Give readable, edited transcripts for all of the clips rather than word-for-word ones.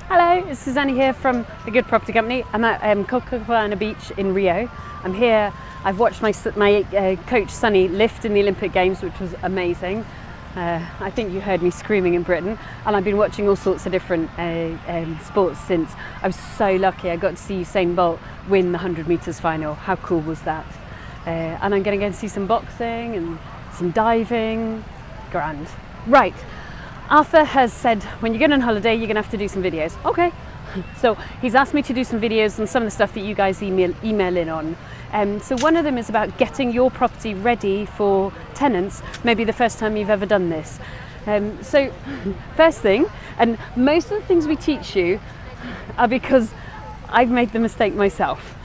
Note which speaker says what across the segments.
Speaker 1: Hello, it's Susanna here from The Good Property Company. I'm at Copacabana Beach in Rio. I'm here, I've watched my coach Sonny lift in the Olympic Games, which was amazing. I think you heard me screaming in Britain, and I've been watching all sorts of different sports since. I was so lucky I got to see Usain Bolt win the 100 metres final. How cool was that? And I'm going to go and see some boxing and some diving. Grand. Right. Arthur has said, when you're going on holiday, you're going to have to do some videos. Okay. So he's asked me to do some videos on some of the stuff that you guys email in on. So one of them is about getting your property ready for tenants, maybe the first time you've ever done this. So first thing, and most of the things we teach you are because I've made the mistake myself.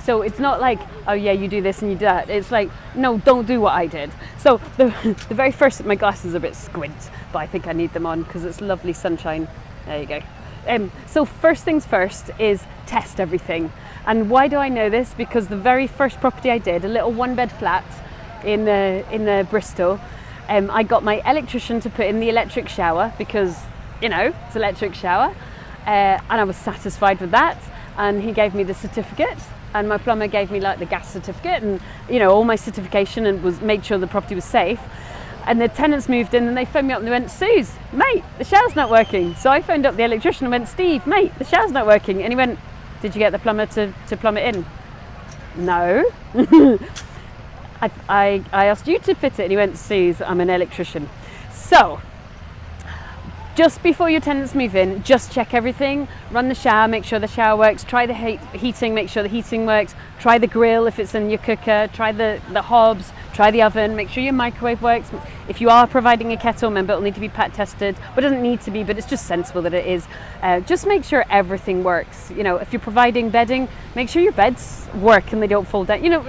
Speaker 1: So it's not like, oh yeah, you do this and you do that. It's like, no, don't do what I did. So the very first, my glasses are a bit squint, but I think I need them on because it's lovely sunshine. There you go. So first things first is test everything. And why do I know this? Because the very first property I did, a little one-bed flat in Bristol, I got my electrician to put in the electric shower because, you know, it's electric shower. And I was satisfied with that. And he gave me the certificate. And my plumber gave me like the gas certificate and, you know, all my certification, and made sure the property was safe. And the tenants moved in and they phoned me up and they went, Suze, mate, the shower's not working. So I phoned up the electrician and went, Steve, mate, the shower's not working. And he went, did you get the plumber to plumb it in? No. I asked you to fit it. And he went, Suze, I'm an electrician. So just before your tenants move in, just check everything, run the shower, make sure the shower works, try the heating, make sure the heating works, try the grill if it's in your cooker, try the hobs, try the oven, make sure your microwave works. If you are providing a kettle, remember it'll need to be pat tested, but it doesn't need to be, but it's just sensible that it is. Just make sure everything works. You know, if you're providing bedding, make sure your beds work and they don't fall down. You know,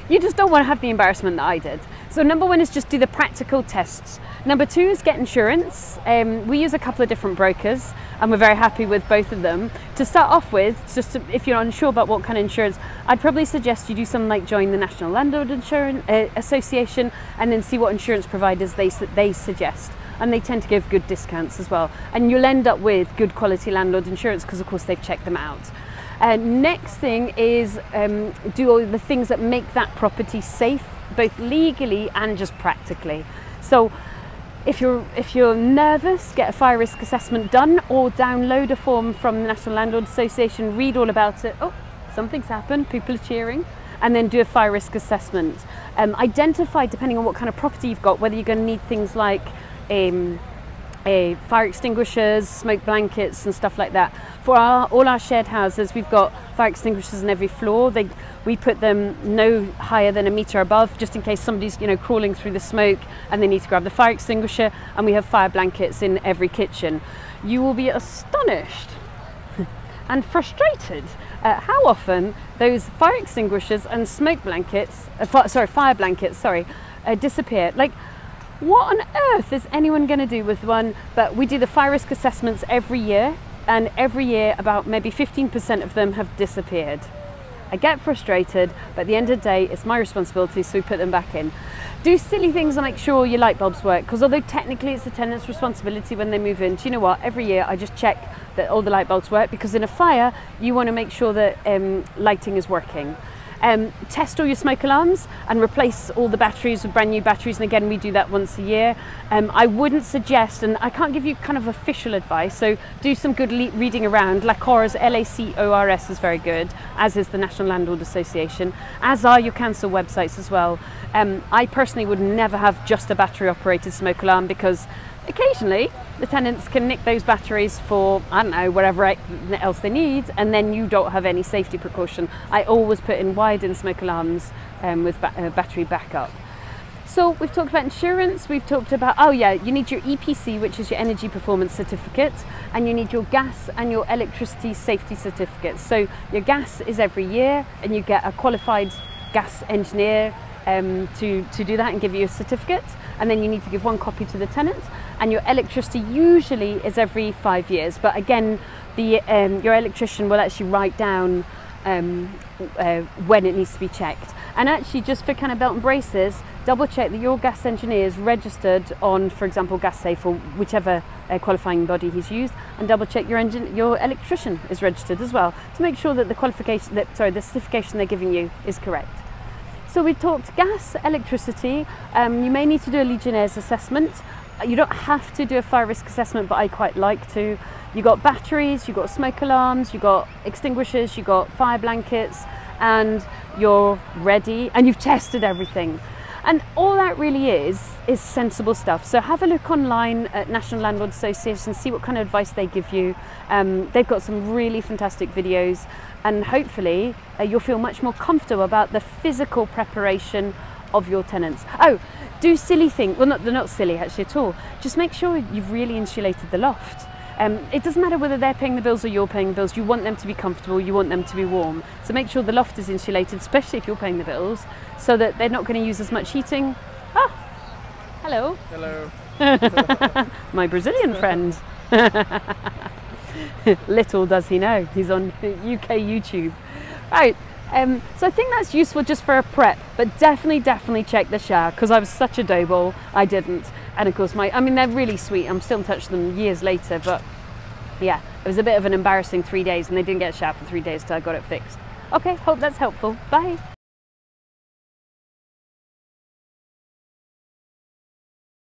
Speaker 1: you just don't want to have the embarrassment that I did. So number one is just do the practical tests. Number two is get insurance. We use a couple of different brokers and we're very happy with both of them. To start off with, if you're unsure about what kind of insurance, I'd probably suggest you do something like join the National Landlord Insurance Association and then see what insurance providers they suggest. And they tend to give good discounts as well. And you'll end up with good quality landlord insurance because of course they've checked them out. Next thing is do all the things that make that property safe, both legally and just practically. So if you're nervous, get a fire risk assessment done or download a form from the National Landlord Association, read all about it. Oh, something's happened, people are cheering. And then do a fire risk assessment. Identify, depending on what kind of property you've got, whether you're going to need things like fire extinguishers, smoke blankets and stuff like that. For all our shared houses, we've got fire extinguishers on every floor. We put them no higher than 1 metre above, just in case somebody's, you know, crawling through the smoke and they need to grab the fire extinguisher. And we have fire blankets in every kitchen. You will be astonished and frustrated at how often those fire extinguishers and smoke blankets, fire blankets, disappear. Like, what on earth is anyone going to do with one? But we do the fire risk assessments every year, and every year about maybe 15% of them have disappeared. I get frustrated, but at the end of the day, it's my responsibility, so we put them back in. Do silly things and make sure your light bulbs work, because although technically it's the tenant's responsibility when they move in, do you know what? Every year I just check that all the light bulbs work, because in a fire, you want to make sure that lighting is working. Test all your smoke alarms and replace all the batteries with brand new batteries, and again we do that once a year. I wouldn't suggest, and I can't give you kind of official advice, so do some good reading around. LACORS, LACORS is very good, as is the National Landlord Association, as are your council websites as well. I personally would never have just a battery operated smoke alarm, because occasionally the tenants can nick those batteries for, I don't know, whatever else they need, and then you don't have any safety precaution. I always put in widen smoke alarms with battery backup. So we've talked about insurance, we've talked about, oh yeah, you need your EPC, which is your energy performance certificate, and you need your gas and your electricity safety certificates. So your gas is every year, and you get a qualified gas engineer to do that and give you a certificate, and then you need to give one copy to the tenant. And your electricity usually is every 5 years, but again your electrician will actually write down when it needs to be checked. And actually, just for kind of belt and braces, double check that your gas engineer is registered on, for example, GasSafe or whichever qualifying body he's used, and double check your electrician is registered as well to make sure that the certification they're giving you is correct. So we talked gas, electricity. You may need to do a Legionnaire's assessment. You don't have to do a fire risk assessment, but I quite like to. You got batteries, you got smoke alarms, you got extinguishers, you got fire blankets, and you're ready, and you've tested everything. And all that really is sensible stuff. So have a look online at National Landlord Association, see what kind of advice they give you. They've got some really fantastic videos, and hopefully you'll feel much more comfortable about the physical preparation of your tenants. Oh, do silly things. Well, they're not silly actually at all. Just make sure you've really insulated the loft. It doesn't matter whether they're paying the bills or you're paying the bills. You want them to be comfortable, you want them to be warm. So make sure the loft is insulated, especially if you're paying the bills, so that they're not going to use as much heating. Ah, hello.
Speaker 2: Hello.
Speaker 1: My Brazilian friend. Little does he know, he's on UK YouTube. Right, so I think that's useful just for a prep, but definitely check the shower, because I was such a dough ball, I didn't. And of course, I mean, they're really sweet. I'm still in touch with them years later, but yeah, it was a bit of an embarrassing 3 days, and they didn't get a shower for 3 days till I got it fixed. Okay, hope that's helpful. Bye.